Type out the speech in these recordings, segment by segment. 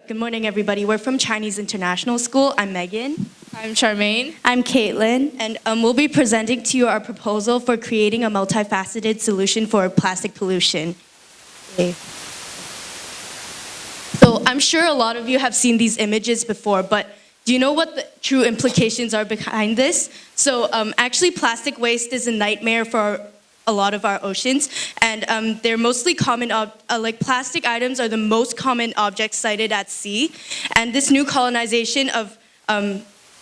Good morning, everybody. We're from Chinese International School. I'm Megan. I'm Charmaine. I'm Caitlin. And we'll be presenting to you our proposal for creating a multifaceted solution for plastic pollution. Okay. So I'm sure a lot of you have seen these images before, but do you know what the true implications are behind this? So actually, plastic waste is a nightmare for a lot of our oceans, and they're mostly common, like plastic items are the most common objects sighted at sea, and this new colonization of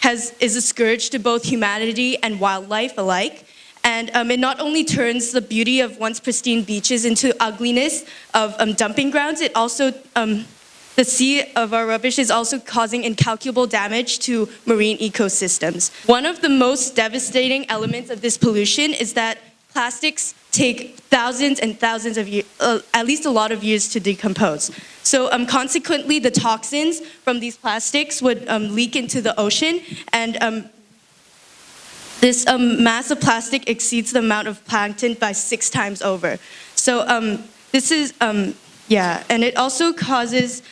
is a scourge to both humanity and wildlife alike. And it not only turns the beauty of once pristine beaches into ugliness of dumping grounds, it also, the sea of our rubbish is also causing incalculable damage to marine ecosystems. One of the most devastating elements of this pollution is that plastics take thousands and thousands of years, at least a lot of years to decompose. So consequently, the toxins from these plastics would leak into the ocean, and this mass of plastic exceeds the amount of plankton by 6 times over. So this is, yeah, and it also causes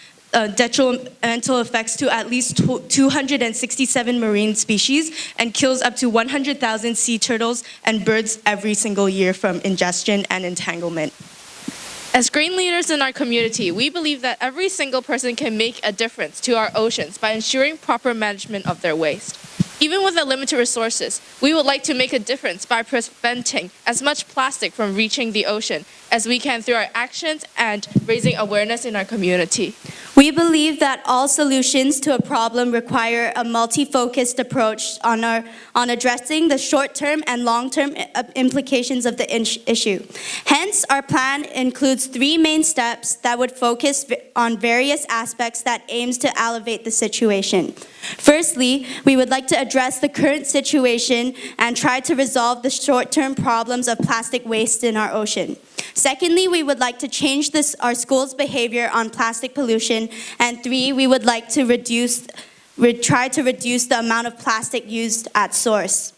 detrimental effects to at least 267 marine species and kills up to 100,000 sea turtles and birds every single year from ingestion and entanglement. As green leaders in our community, we believe that every single person can make a difference to our oceans by ensuring proper management of their waste. Even with the limited resources, we would like to make a difference by preventing as much plastic from reaching the ocean as we can through our actions and raising awareness in our community. We believe that all solutions to a problem require a multi-focused approach on addressing the short-term and long-term implications of the issue. Hence, our plan includes 3 main steps that would focus on various aspects that aims to elevate the situation. Firstly, we would like to address the current situation and try to resolve the short-term problems of plastic waste in our ocean. Secondly, we would like to change our school's behavior on plastic pollution. And 3, we would like to try to reduce the amount of plastic used at source.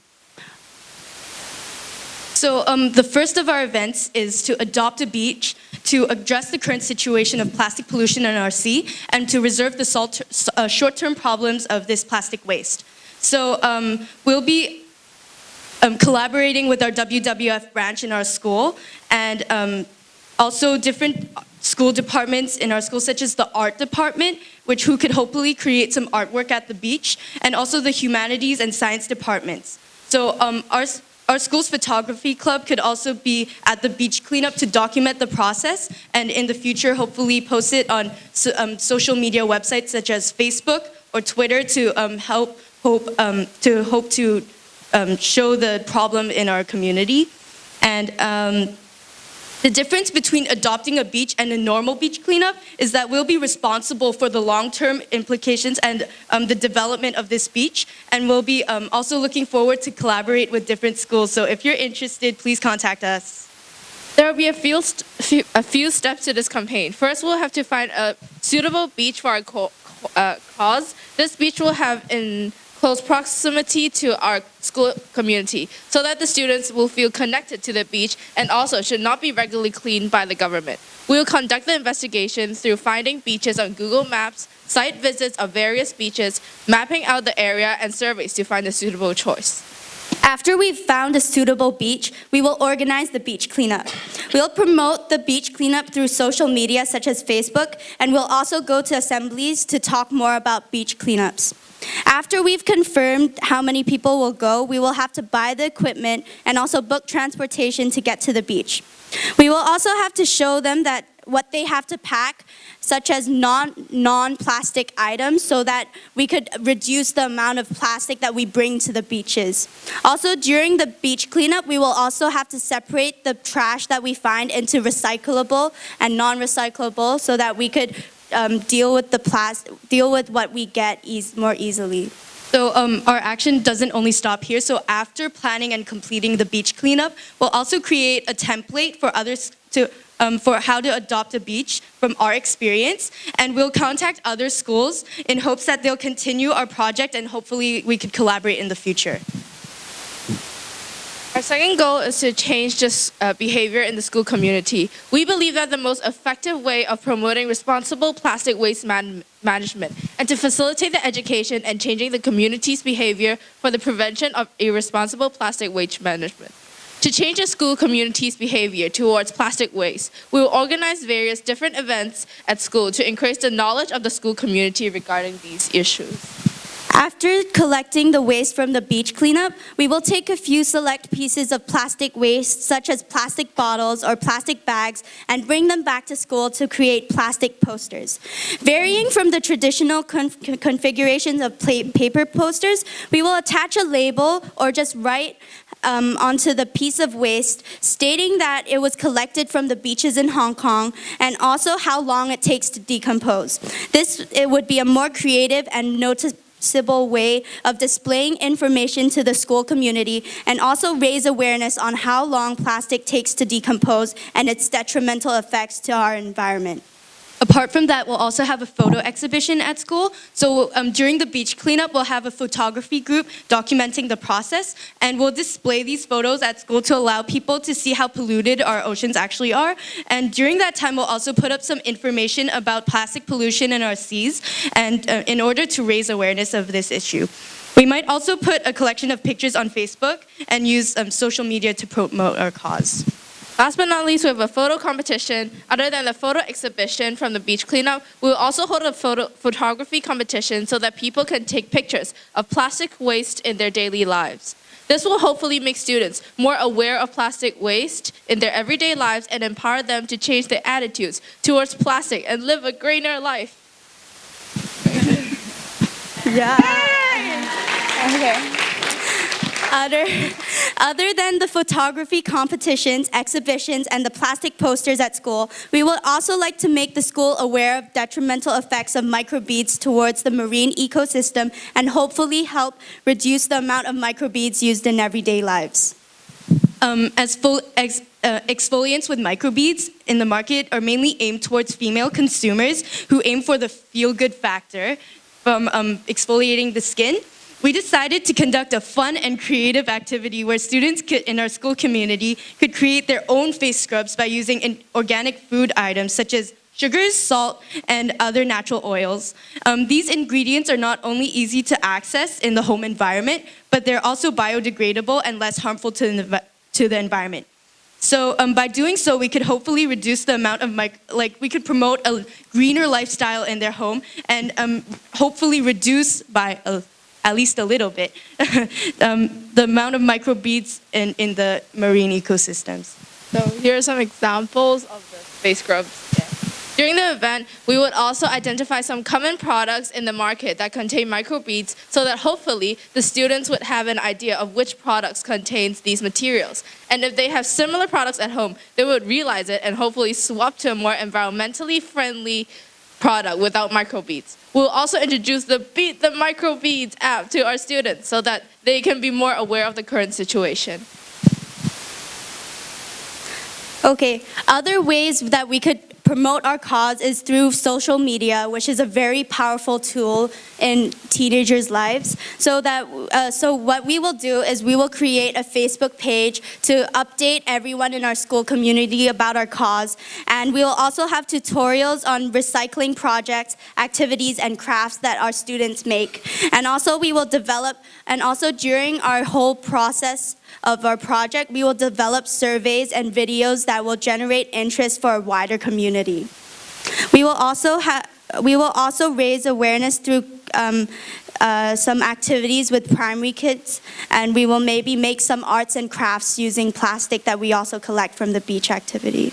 So the first of our events is to adopt a beach to address the current situation of plastic pollution in our sea and to reserve the short-term problems of this plastic waste. So we'll be collaborating with our WWF branch in our school and also different school departments in our school, such as the art department, who could hopefully create some artwork at the beach, and also the humanities and science departments. So our school's photography club could also be at the beach cleanup to document the process, and in the future, hopefully post it on social media websites such as Facebook or Twitter to hope to show the problem in our community. And the difference between adopting a beach and a normal beach cleanup is that we'll be responsible for the long-term implications and the development of this beach, and we'll be also looking forward to collaborate with different schools. So if you're interested, please contact us. There will be a few steps to this campaign. First, we'll have to find a suitable beach for our cause. This beach will have in close proximity to our school community so that the students will feel connected to the beach and also should not be regularly cleaned by the government. We will conduct the investigation through finding beaches on Google Maps, site visits of various beaches, mapping out the area, and surveys to find a suitable choice. After we've found a suitable beach, we will organize the beach cleanup. We'll promote the beach cleanup through social media such as Facebook, and we'll also go to assemblies to talk more about beach cleanups. After we've confirmed how many people will go, we will have to buy the equipment and also book transportation to get to the beach. We will also have to show them that what they have to pack, such as non-plastic items, so that we could reduce the amount of plastic that we bring to the beaches. Also, during the beach cleanup, we will also have to separate the trash that we find into recyclable and non-recyclable so that we could deal with what we get more easily. So our action doesn't only stop here. So after planning and completing the beach cleanup, we'll also create a template for others for how to adopt a beach from our experience. And we'll contact other schools in hopes that they'll continue our project and hopefully we could collaborate in the future. Our second goal is to change this behavior in the school community. We believe that the most effective way of promoting responsible plastic waste management and to facilitate the education and changing the community's behavior for the prevention of irresponsible plastic waste management. To change the school community's behavior towards plastic waste, we will organize various different events at school to increase the knowledge of the school community regarding these issues. After collecting the waste from the beach cleanup, we will take a few select pieces of plastic waste, such as plastic bottles or plastic bags, and bring them back to school to create plastic posters. Varying from the traditional configurations of paper posters, we will attach a label or just write onto the piece of waste, stating that it was collected from the beaches in Hong Kong, and also how long it takes to decompose. It would be a more creative and noticeable way of displaying information to the school community and also raise awareness on how long plastic takes to decompose and its detrimental effects to our environment. Apart from that, we'll also have a photo exhibition at school. So during the beach cleanup, we'll have a photography group documenting the process, and we'll display these photos at school to allow people to see how polluted our oceans actually are. And during that time, we'll also put up some information about plastic pollution in our seas, and in order to raise awareness of this issue. We might also put a collection of pictures on Facebook and use social media to promote our cause. Last but not least, we have a photo competition. Other than the photo exhibition from the beach cleanup, we will also hold a photography competition so that people can take pictures of plastic waste in their daily lives. This will hopefully make students more aware of plastic waste in their everyday lives and empower them to change their attitudes towards plastic and live a greener life. Yeah. Okay. Other than the photography competitions, exhibitions, and the plastic posters at school, we would also like to make the school aware of detrimental effects of microbeads towards the marine ecosystem and hopefully help reduce the amount of microbeads used in everyday lives. Exfoliants with microbeads in the market are mainly aimed towards female consumers who aim for the feel-good factor from exfoliating the skin. We decided to conduct a fun and creative activity where students in our school community could create their own face scrubs by using organic food items such as sugars, salt, and other natural oils. These ingredients are not only easy to access in the home environment, but they're also biodegradable and less harmful to the environment. So by doing so, we could hopefully reduce the amount of we could promote a greener lifestyle in their home and hopefully reduce by at least a little bit, the amount of microbeads in the marine ecosystems. So here are some examples of the face scrubs. During the event, we would also identify some common products in the market that contain microbeads so that hopefully the students would have an idea of which products contains these materials. And if they have similar products at home, they would realize it and hopefully swap to a more environmentally friendly product without microbeads. We'll also introduce the Beat the Microbeads app to our students so that they can be more aware of the current situation. Okay, other ways that we could promote our cause is through social media, which is a very powerful tool in teenagers' lives. So what we will do is we will create a Facebook page to update everyone in our school community about our cause. And we will also have tutorials on recycling projects, activities, and crafts that our students make. And also we will develop, and also during our whole process of our project, we will develop surveys and videos that will generate interest for a wider community. We will also raise awareness through some activities with primary kids, and we will maybe make some arts and crafts using plastic that we also collect from the beach activity.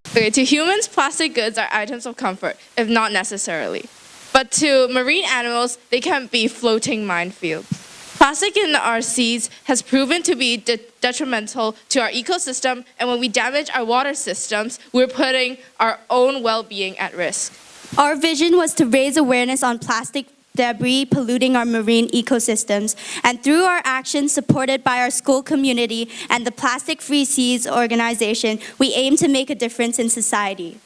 Okay, to humans, plastic goods are items of comfort, if not necessarily. But to marine animals, they can be floating minefields. Plastic in our seas has proven to be detrimental to our ecosystem, and when we damage our water systems, we're putting our own well-being at risk. Our vision was to raise awareness on plastic debris polluting our marine ecosystems, and through our actions supported by our school community and the Plastic Free Seas organization, we aim to make a difference in society.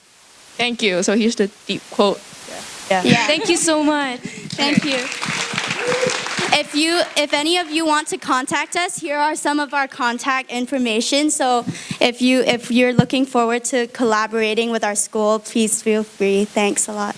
Thank you. So here's the deep quote. Yeah. Thank you so much. Thank you. If any of you want to contact us, here are some of our contact information. So if you're looking forward to collaborating with our school, please feel free. Thanks a lot.